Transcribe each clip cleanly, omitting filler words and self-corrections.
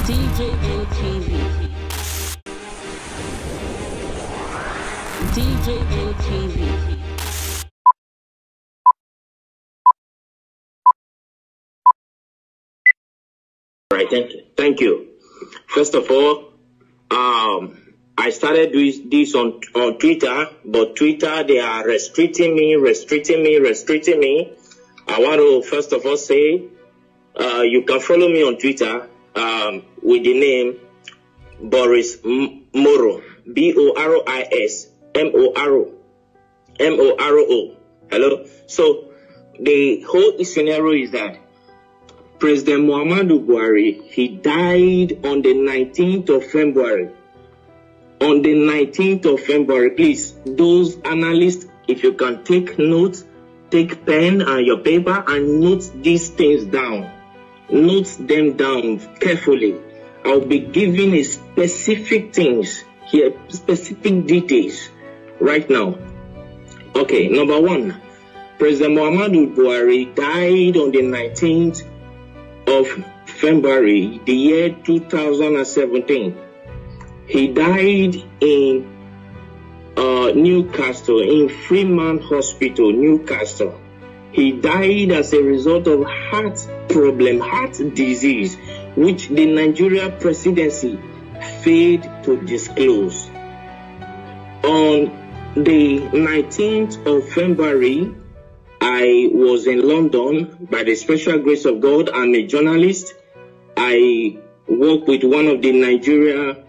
DJNTV. DJNTV. All right, thank you. First of all, I started this on Twitter, but Twitter, they are restricting me. I want to first of all say, you can follow me on Twitter with the name Boris Moro, Boris Moro. Hello. So the whole scenario is that President Muhammadu Buhari, he died on the 19th of February. On the 19th of February, please, those analysts, if you can take notes, take pen and your paper and note these things down. Note them down carefully. I'll be giving a specific things here, specific details right now. Okay, number one, President Muhammadu Buhari died on the 19th of February, the year 2017. He died in Newcastle, in Freeman Hospital, Newcastle. He died as a result of heart problem, heart disease, which the Nigeria presidency failed to disclose. On the 19th of February, I was in London. By the special grace of God, I'm a journalist. I work with one of the Nigeria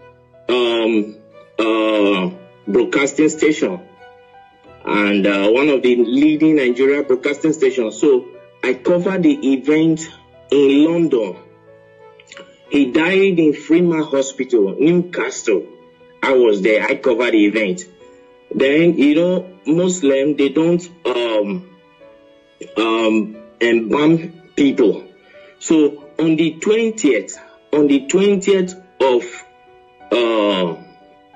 broadcasting station and one of the leading Nigeria broadcasting stations. So I covered the event in London. He died in Freeman Hospital, Newcastle. I was there. I covered the event. Then, you know, Muslim, they don't embalm people. So on the 20th of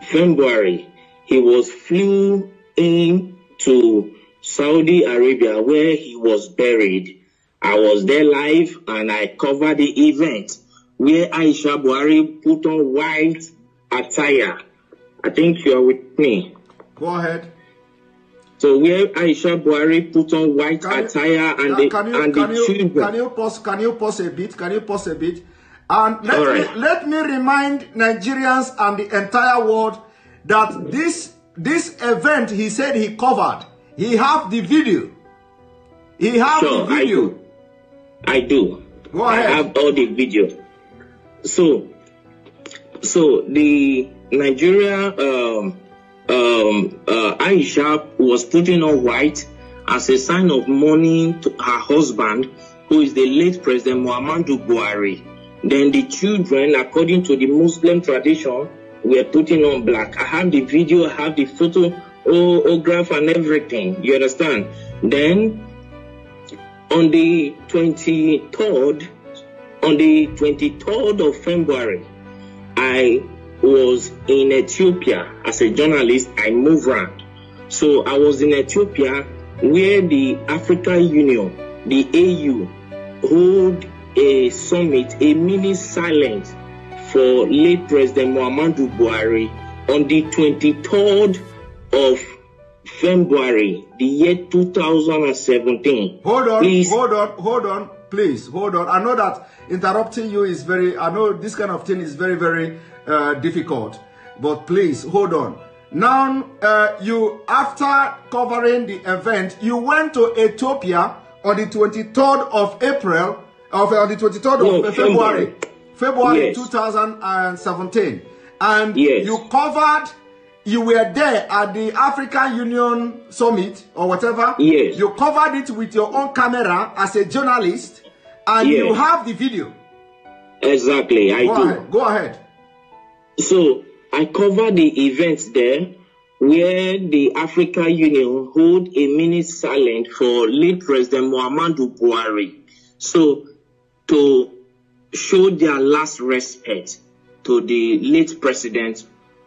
February, he was flew in to Saudi Arabia, where he was buried. I was there live and I covered the event where Aisha Buhari put on white attire. I think you are with me. Go ahead. So where Aisha Buhari put on white attire and the children. Can you pause a bit? Can you pause a bit? And let me remind Nigerians and the entire world that this event he said he covered, he have the video. He have the video. I do. Go ahead. I have all the video. So the Nigeria Aisha was putting on white as a sign of mourning to her husband, who is the late President Muhammadu Buhari. Then the children, according to the Muslim tradition, were putting on black. I have the video, I have the photograph and everything. You understand? Then on the 23rd of February, I was in Ethiopia as a journalist. I moved around. So I was in Ethiopia where the African Union, the AU, hold a summit, a mini silence for late President Muhammadu Buhari on the 23rd of February, the year 2017. Hold on, please. Please, hold on. I know that interrupting you is I know this kind of thing is very, very difficult. But please, hold on. Now, you, after covering the event, you went to Ethiopia on the 23rd of April, on the 23rd of February yes. 2017. And yes. You were there at the African Union Summit or whatever. Yes. You covered it with your own camera as a journalist, and yes. You have the video. Exactly, I do. Go ahead. So I covered the events there where the African Union hold a minute silent for late President Muhammadu Buhari. So to show their last respect to the late President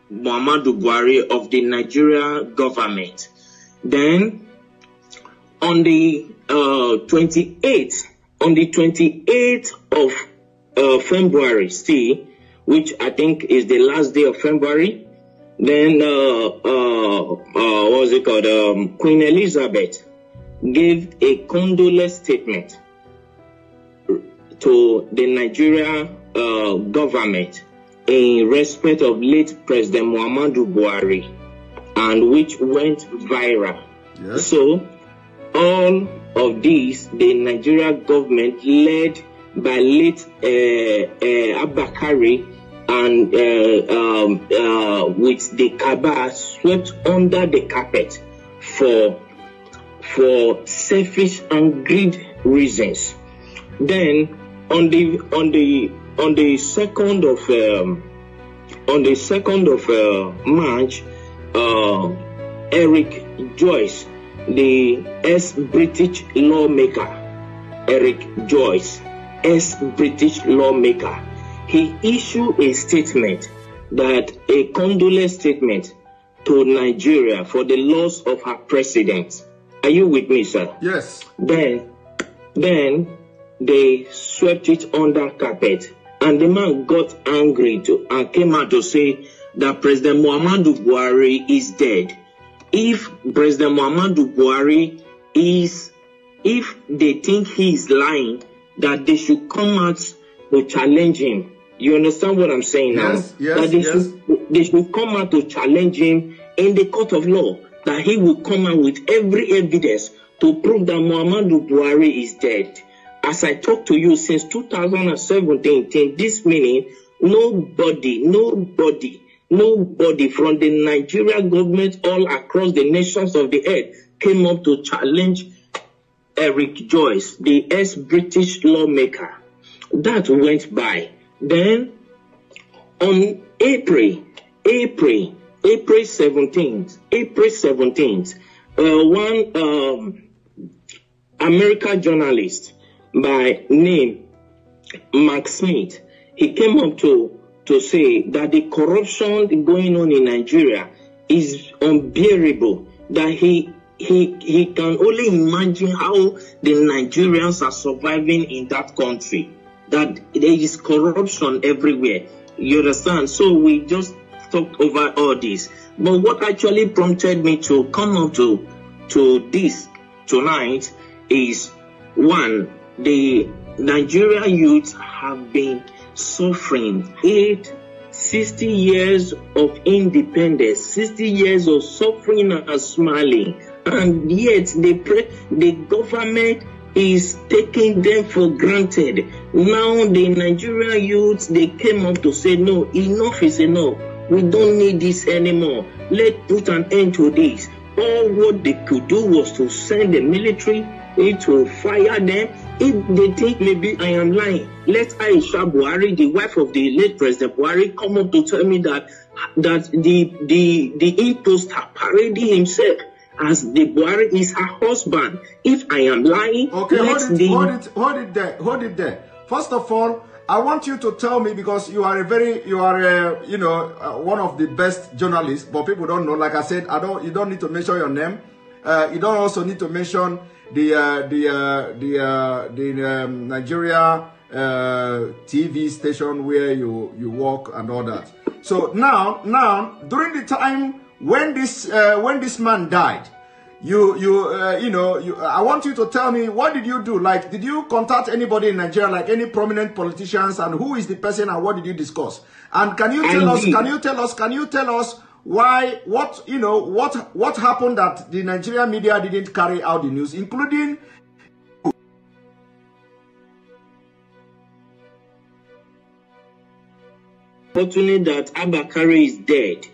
Muhammadu Buhari of the Nigeria government. Then on the 28th of February, still, which I think is the last day of February. Then, what was it called? Queen Elizabeth gave a condolence statement to the Nigeria government in respect of late President Muhammadu Buhari, and which went viral. Yes. So, all of these, the Nigeria government led by late Abakari and with the Kaaba swept under the carpet for selfish and greed reasons. Then on the 2nd of March, Eric Joyce, the ex-British lawmaker, Eric Joyce, ex-British lawmaker, he issued a statement, that a condolence statement to Nigeria for the loss of her president. Are you with me, sir? Yes. Then they swept it under carpet, and the man got angry and came out to say that President Muhammadu Buhari is dead. If President Muhammadu Buhari if they think he is lying, that they should come out to challenge him. You understand what I'm saying now? Yes, that they should come out to challenge him in the court of law, that he will come out with every evidence to prove that Muhammadu Buhari is dead. As I talk to you, since 2017, till this minute, nobody from the Nigeria government all across the nations of the earth came up to challenge Eric Joyce, the ex-British lawmaker. That went by. Then on April 17th, one American journalist by name Mark Smith, he came up to say that the corruption going on in Nigeria is unbearable, that he can only imagine how the Nigerians are surviving in that country, that there is corruption everywhere. You understand? So we just talked over all this. But what actually prompted me to come up to this tonight is, one, the Nigerian youth have been suffering 60 years of independence, 60 years of suffering and smiling, and yet the government is taking them for granted. Now the Nigerian youth, they came up to say, no, enough is enough. We don't need this anymore. Let's put an end to this. All what they could do was to send the military to fire them. If they think maybe I am lying, let Aisha Buhari, the wife of the late President Buhari, come up to tell me that the imposter parading himself as the Buhari is her husband. If I am lying, okay, hold it there. First of all, I want you to tell me, because you are one of the best journalists, but people don't know. Like I said, you don't need to mention your name. You don't also need to mention the Nigeria TV station where you work and all that. So now during the time when this man died, I want you to tell me, what did you do? Like, did you contact anybody in Nigeria, like any prominent politicians, and who is the person and what did you discuss? And can you tell us why, what happened that the Nigerian media didn't carry out the news, including fortunate that Abakari is dead.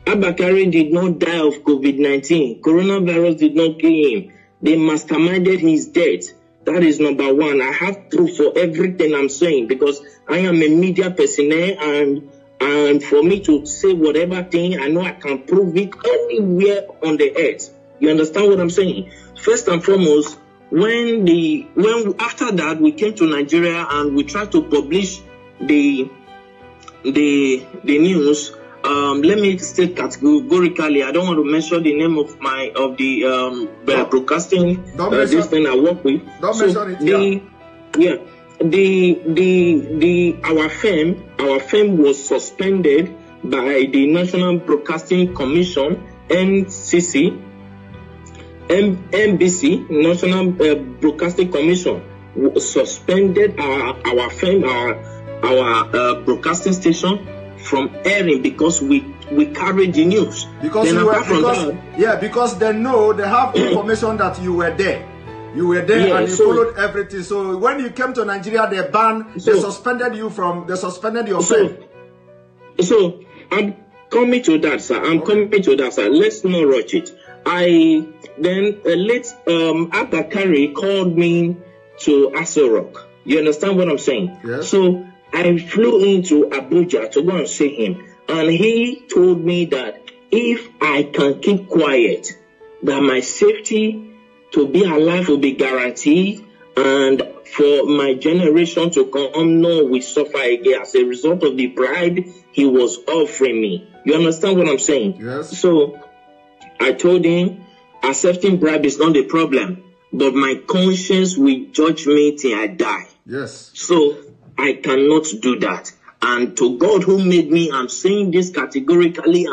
Abakari did not die of COVID-19. Coronavirus did not kill him. They masterminded his death. That is number one. I have proof for everything I'm saying, because I am a media personnel, and for me to say whatever thing, I know I can prove it anywhere on the earth. You understand what I'm saying? First and foremost, after that we came to Nigeria and we tried to publish the news. Let me state categorically, I don't want to mention the name of the broadcasting this thing I work with. Don't mention it. Yeah. our firm was suspended by the National Broadcasting Commission, NCC, NBC, National Broadcasting Commission, suspended our firm, our broadcasting station from airing because we carried the news. Because because they know, they have information that you were there. You were there, yeah, and you followed everything. So when you came to Nigeria, they suspended you from, they suspended your firm. So I'm coming to that, sir. Let's not rush it. Abba Kari called me to Aso Rock. You understand what I'm saying? Yes. So I flew into Abuja to go and see him. And he told me that if I can keep quiet, that my safety to be alive will be guaranteed, and for my generation to come, no, we suffer again as a result of the bribe he was offering me. You understand what I'm saying? Yes. So I told him, accepting bribe is not the problem, but my conscience will judge me till I die. Yes. So I cannot do that. And to God who made me, I'm saying this categorically,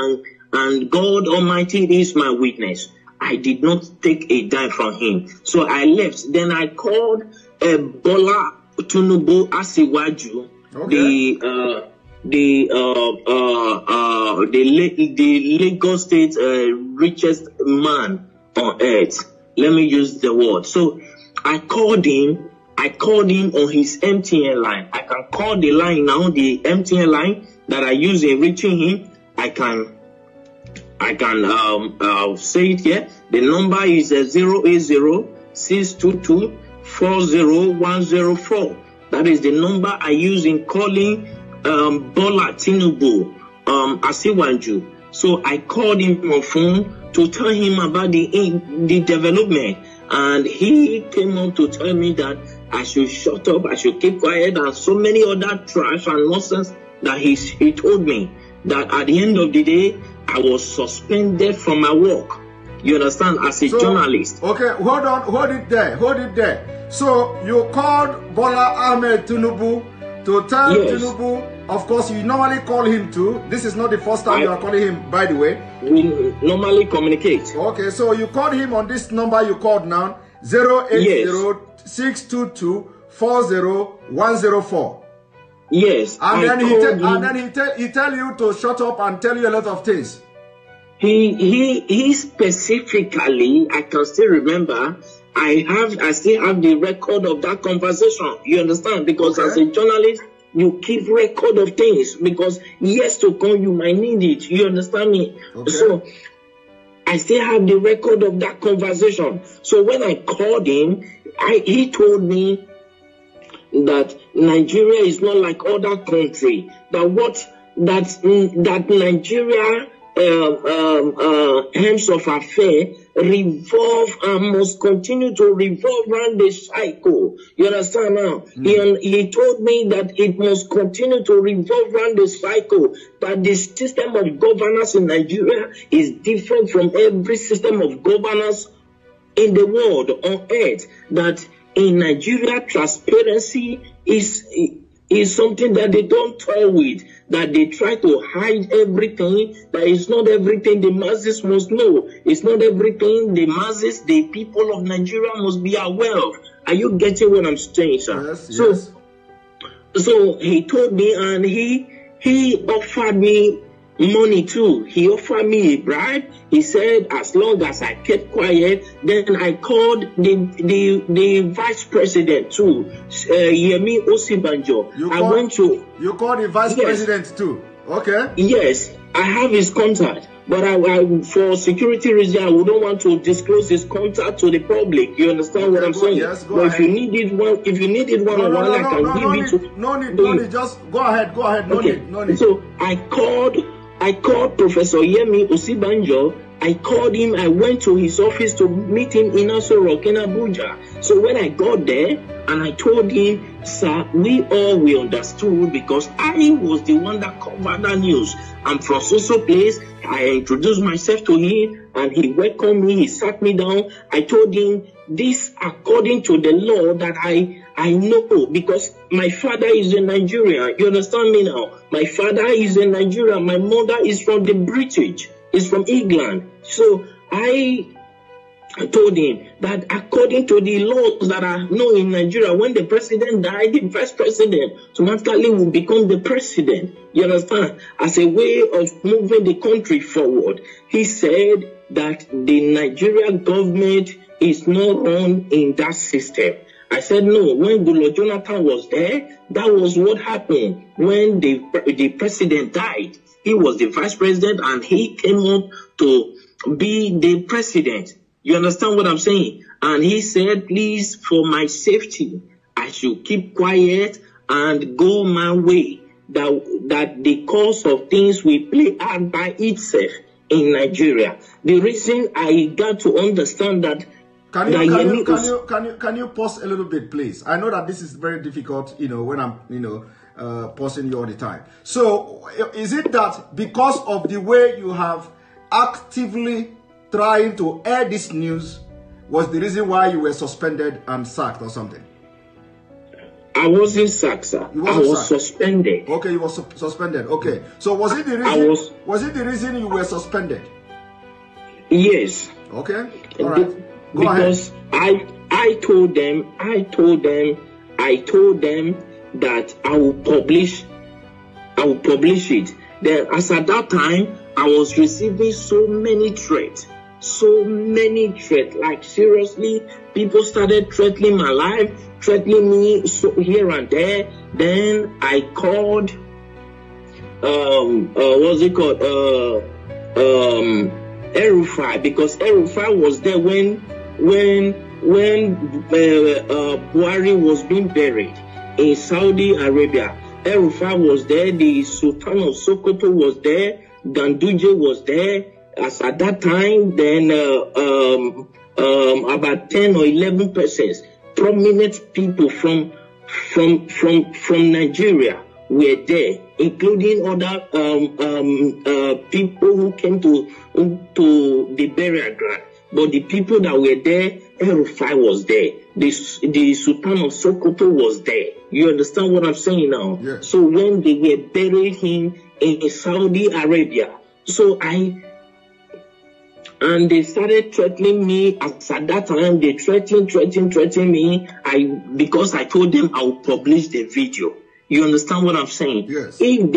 and God Almighty is my witness. I did not take a dime from him. So I left. Then I called Bola Tinubu Asiwaju, okay, the Lagos State richest man on earth. Let me use the word. So I called him on his MTN line. I can call the line now, the MTN line that I use in reaching him. I can say it here. The number is 080-622-40104. That is the number I use in calling Bola Tinubu Asiwaju. So I called him on phone to tell him about the development, and he came up to tell me that I should shut up, I should keep quiet, and so many other trash and nonsense that he told me. That at the end of the day, I was suspended from my work. You understand? As a journalist. Okay, hold it there. So you called Bola Ahmed Tinubu to tell Tinubu, of course you normally call him too. This is not the first time you are calling him, by the way. We normally communicate. Okay, so you called him on this number you called now, 080-622-40104. Yes. And then he tell you to shut up and tell you a lot of things. He specifically, I can still remember, I still have the record of that conversation. You understand? Because as a journalist, you keep record of things, because years to come you might need it. You understand me? Okay. So I still have the record of that conversation. So when I called him, he told me that Nigeria is not like other countries. That Nigeria hence of affair revolve and must continue to revolve around the cycle. You understand now? He told me that it must continue to revolve around the cycle, that the system of governance in Nigeria is different from every system of governance in the world, on earth. That in Nigeria, transparency is something that they don't toy with, that they try to hide everything, that it's not everything the masses must know. It's not everything the masses, the people of Nigeria must be aware of. Are you getting what I'm saying, sir? Yes, yes. So he told me, and he offered me money too. He offered me a bribe. He said as long as I kept quiet, then I called the vice president too, Yemi Osibanjo. You called the vice president too? Okay. Yes, I have his contact, but I for security reasons I wouldn't want to disclose his contact to the public. You understand what I'm saying? Yes, go but ahead. If you needed one I can give it to. No need. Just go ahead. No need. So I called Professor Yemi Osibanjo. I called him. I went to his office to meet him in Aso Rock in Abuja. So when I got there and I told him, sir, we understood, because I was the one that covered that news. I'm from so place. I introduced myself to him and he welcomed me. He sat me down. I told him this according to the law that I I know because my father is a Nigerian. You understand me now? My father is a Nigerian. My mother is from the British. Is from England. So I told him that according to the laws that are known in Nigeria, when the president died, the vice president automatically will become the president. You understand? As a way of moving the country forward. He said that the Nigerian government is not run in that system. I said, no, when Goodluck Jonathan was there, that was what happened. When the president died, he was the vice president and he came up to be the president. You understand what I'm saying? And he said, please, for my safety, I should keep quiet and go my way. That the course of things will play out by itself in Nigeria. The reason I got to understand that. Can you pause a little bit, please? I know that this is very difficult, when I'm, pausing you all the time. So, is it that because of the way you have actively trying to air this news was the reason why you were suspended and sacked or something? I wasn't sacked, sir. I was suspended. Okay, you were suspended. Okay. So was it the reason? Was it the reason you were suspended? Yes. Okay. All right. Go because ahead. I told them that I will publish it. Then as at that time, I was receiving so many threats. Like seriously, people started threatening my life, threatening me here and there. Then I called, what's it called, El-Rufai, because El-Rufai was there when Buhari was being buried in Saudi Arabia. El-Rufai was there, the Sultan of Sokoto was there, Ganduje was there. As at that time, then about 10 or 11 persons, prominent people from Nigeria were there, including other people who came to the burial ground. But the people that were there, El-Rufai was there. The Sultan of Sokoto was there. You understand what I'm saying now? Yes. So when they were burying him in Saudi Arabia, and they started threatening me. At that time, they threatened me. Because I told them I would publish the video. You understand what I'm saying? Yes. And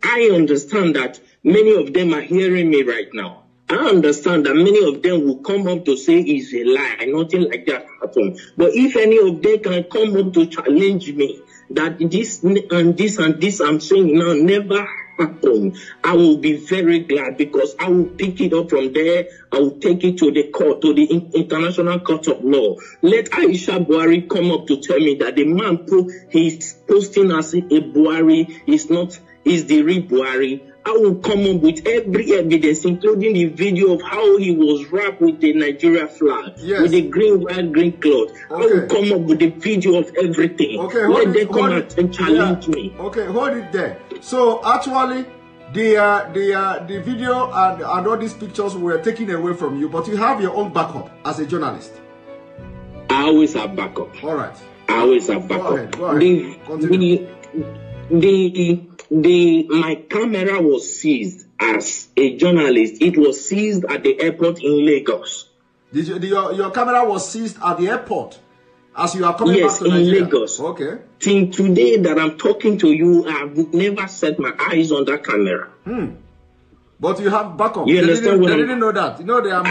I understand that many of them are hearing me right now. I understand that many of them will come up to say it's a lie. Nothing like that happened. But if any of them can come up to challenge me that this and this and this I'm saying now never happen, I will be very glad, because I will pick it up from there. I will take it to the court, to the International Court of Law. Let Aisha Buhari come up to tell me that the man he's posting as a Buhari is the real Buhari. I will come up with every evidence, including the video of how he was wrapped with the Nigeria flag, yes, with the green, white, green cloth. Okay. I will come up with the video of everything. Okay, let them come out and challenge me. Okay, hold it there. So actually, the video and all these pictures were taken away from you, but you have your own backup as a journalist. I always have backup. All right. I always have backup. Go ahead. My camera was seized as a journalist. It was seized at the airport in Lagos. Your camera was seized at the airport as you are coming back to Nigeria? Yes, in Lagos. Okay. Till today that I'm talking to you, I've never set my eyes on that camera. But you have backup. You understand they didn't know that. You know they are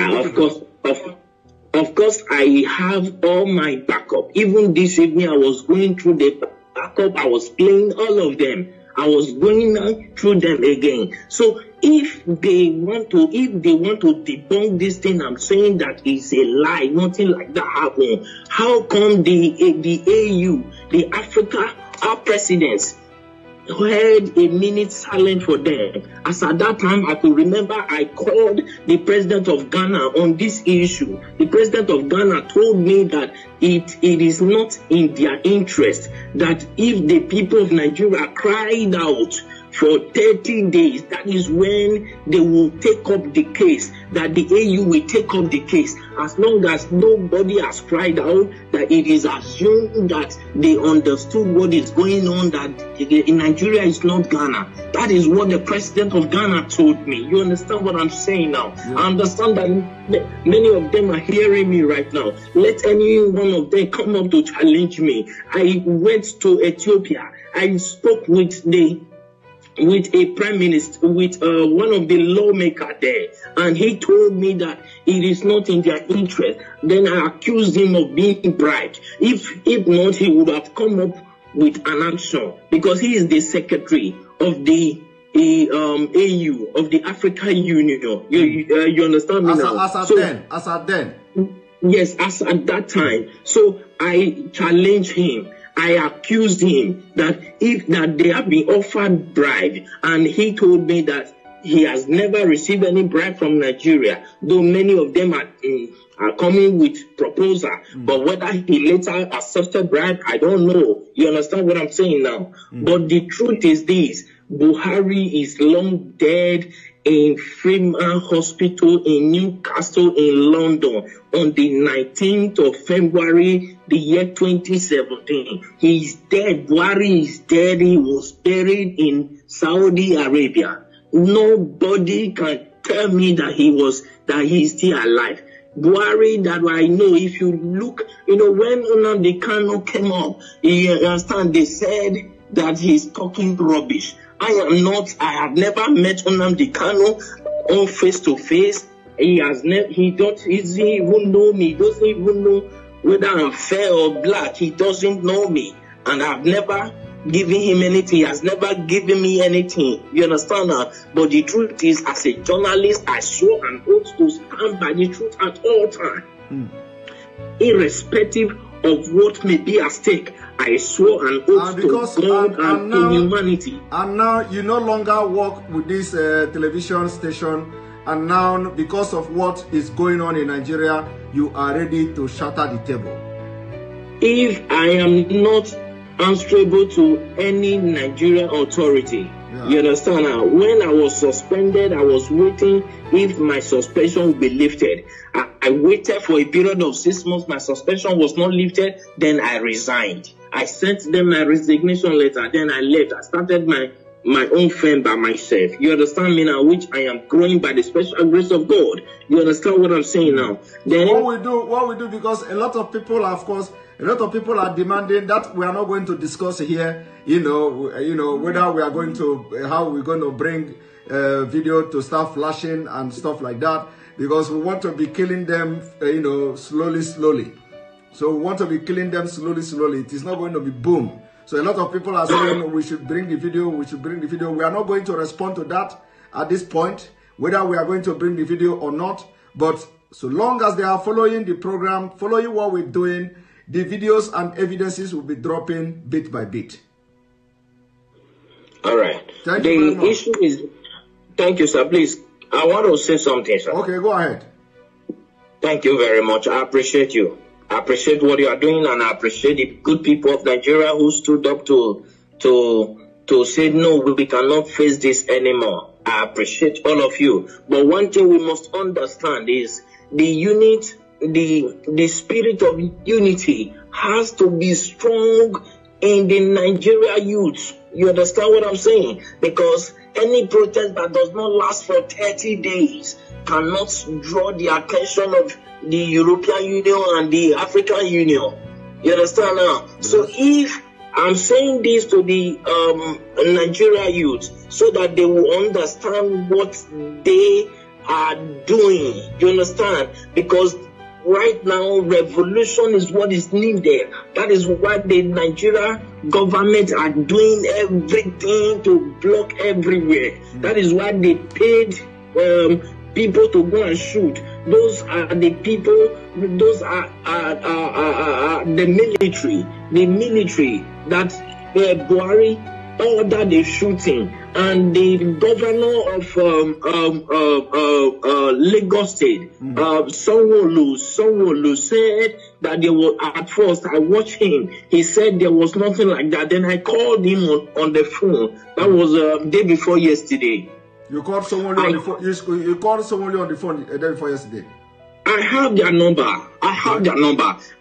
Of course, I have all my backup. Even this evening, I was going through the backup. I was playing all of them. I was going through them again. So if they want to debunk this thing, I'm saying that it's a lie. Nothing like that happened. How come the AU, the Africa, our presidents, had a minute silent for them? As at that time, I could remember I called the president of Ghana on this issue. The president of Ghana told me that it is not in their interest, that if the people of Nigeria cried out for 30 days. That is when they will take up the case, that the AU will take up the case. As long as nobody has cried out, that it is assumed that they understood what is going on, that in Nigeria is not Ghana. That is what the president of Ghana told me. You understand what I'm saying now? Yeah. I understand that many of them are hearing me right now. Let any one of them come up to challenge me. I went to Ethiopia. I spoke with a prime minister, with one of the lawmakers there, and he told me that it is not in their interest. Then I accused him of being bribed. If not, he would have come up with an action, because he is the secretary of the AU, of the African Union. You understand me now? As at then. Yes, as at that time. So I challenged him. I accused him that they have been offered bribe, and he told me that he has never received any bribe from Nigeria, though many of them are coming with proposal. But whether he later accepted bribe, I don't know. You understand what I'm saying now? But the truth is this: Buhari is long dead in Freeman Hospital in Newcastle in London on the 19th of February, the year 2017. He's dead. Buhari is dead. He was buried in Saudi Arabia. Nobody can tell me that he's still alive. Buhari, that I know, if you look, when Nnamdi Kanu came up, you understand, they said that he's talking rubbish. I have never met Nnamdi Kanu on face to face. He doesn't even know me. He doesn't even know whether I'm fair or black. He doesn't know me. And I've never given him anything. He has never given me anything. You understand now? But the truth is, as a journalist, I swore an oath to stand by the truth at all times. Irrespective of what may be at stake, I swore an oath to God and to humanity. And now you no longer work with this television station, and now because of what is going on in Nigeria, you are ready to shatter the table. If I am not answerable to any Nigerian authority, you understand now? When I was suspended, I was waiting if my suspension would be lifted. I waited for a period of 6 months. My suspension was not lifted. Then I resigned. I sent them my resignation letter. Then I left. I started my own firm by myself. You understand me now? Which I am growing by the special grace of God. You understand what I'm saying now? Then what we do, because a lot of people, of course, a lot of people are demanding that we are not going to discuss here. Whether we are going to how we're going to bring video to start flashing and stuff like that, because we want to be killing them, slowly. So we want to be killing them slowly. It is not going to be boom. So a lot of people are saying we should bring the video. We are not going to respond to that at this point, whether we are going to bring the video or not. But so long as they are following the program, following what we're doing, the videos and evidences will be dropping bit by bit. All right. Thank you very much. The issue is, thank you, sir. Please, I want to say something, sir. Okay, go ahead. Thank you very much. I appreciate you. I appreciate what you are doing, and I appreciate the good people of Nigeria who stood up to say, no, we cannot face this anymore. I appreciate all of you. But one thing we must understand is the spirit of unity has to be strong in the Nigeria youth. You understand what I'm saying? Because any protest that does not last for 30 days cannot draw the attention of the European Union and the African Union. You understand now? Yes. So if I'm saying this to the Nigeria youth, so that they will understand what they are doing. You understand? Because right now, revolution is what is needed. That is why the Nigeria government are doing everything to block everywhere. That is why they paid people to go and shoot. Those are the people, those are the military that Buhari ordered the shooting, and the governor of Lagos State, Sanwo-Olu said that there was, at first I watched him, he said there was nothing like that. Then I called him on the phone. That was day before yesterday. You called someone on the phone. You called someone on the phone the day before yesterday. I have their number.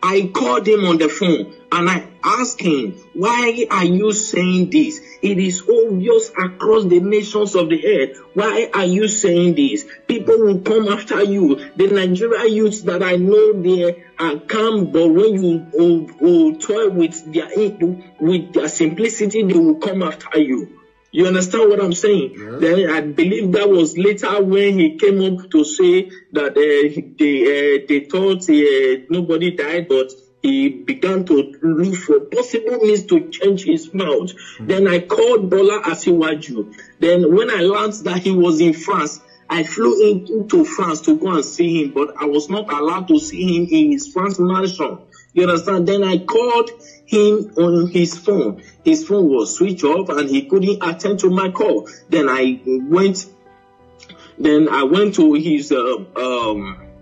I called him on the phone and I asked him, why are you saying this? It is obvious across the nations of the earth. Why are you saying this? People will come after you. The Nigerian youths that I know, they are calm, but when you toy with their simplicity, they will come after you. You understand what I'm saying? Yes. Then I believe that was later when he came up to say that they thought nobody died, but he began to look for possible means to change his mouth. Then I called Bola Asiwaju. Then when I learned that he was in France, I flew into France to go and see him, but I was not allowed to see him in his France mansion. You understand? Then I called him on his phone. His phone was switched off and he couldn't attend to my call. Then I went to his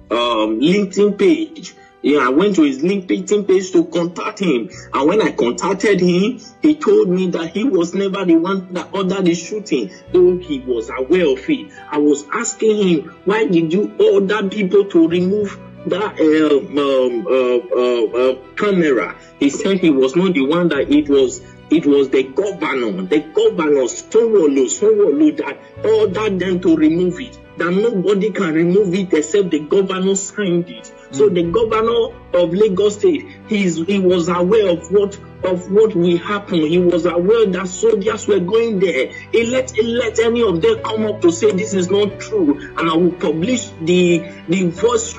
LinkedIn page. Yeah, I went to his LinkedIn page to contact him. And when I contacted him, he told me that he was never the one that ordered the shooting, though he was aware of it. I was asking him, why did you order people to remove that camera? He said he was not the one, that it was the governor Sanwo-Olu that ordered them to remove it, that nobody can remove it except the governor signed it. So the governor of Lagos State, he was aware of what will happen. He was aware that soldiers were going there. He let any of them come up to say this is not true, and I will publish the voice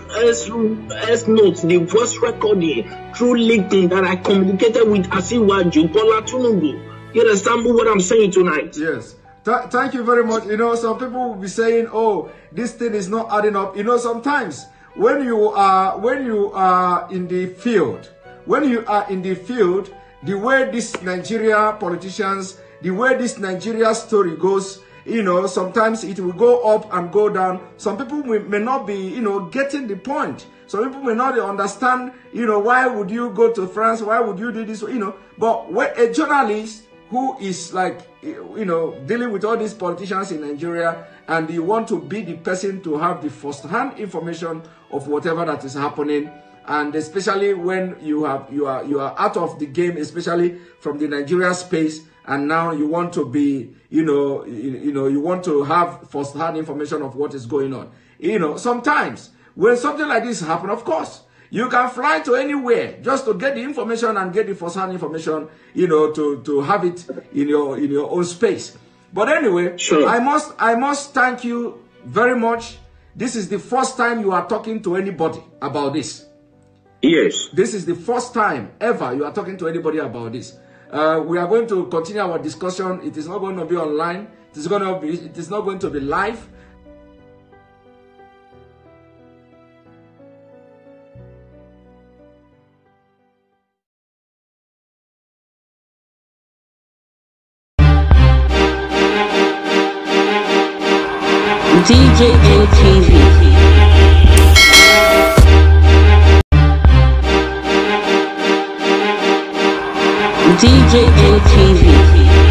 notes, the voice recording through LinkedIn that I communicated with Asiwaju Bola Tinubu. You understand what I'm saying tonight? Yes. Thank you very much. You know, some people will be saying, "Oh, this thing is not adding up." You know, sometimes when you are in the field, the way this Nigeria politicians, the way this Nigeria story goes, you know, sometimes it will go up and go down. Some people may not be, you know, getting the point. Some people may not understand, you know, why would you go to France? Why would you do this? You know, but when a journalist who is like, you know, dealing with all these politicians in Nigeria, and you want to be the person to have the first-hand information of whatever that is happening, and especially when you are out of the game, especially from the Nigeria space, and now you want to be, you want to have first-hand information of what is going on. You know, sometimes when something like this happens, of course, you can fly to anywhere just to get the information and get the first-hand information, you know, to have it in your own space. But anyway, sure. I must thank you very much. This is the first time you are talking to anybody about this. Yes. This is the first time ever you are talking to anybody about this. We are going to continue our discussion. It is not going to be online. It is not going to be live. DJ LTV. DJ LTV.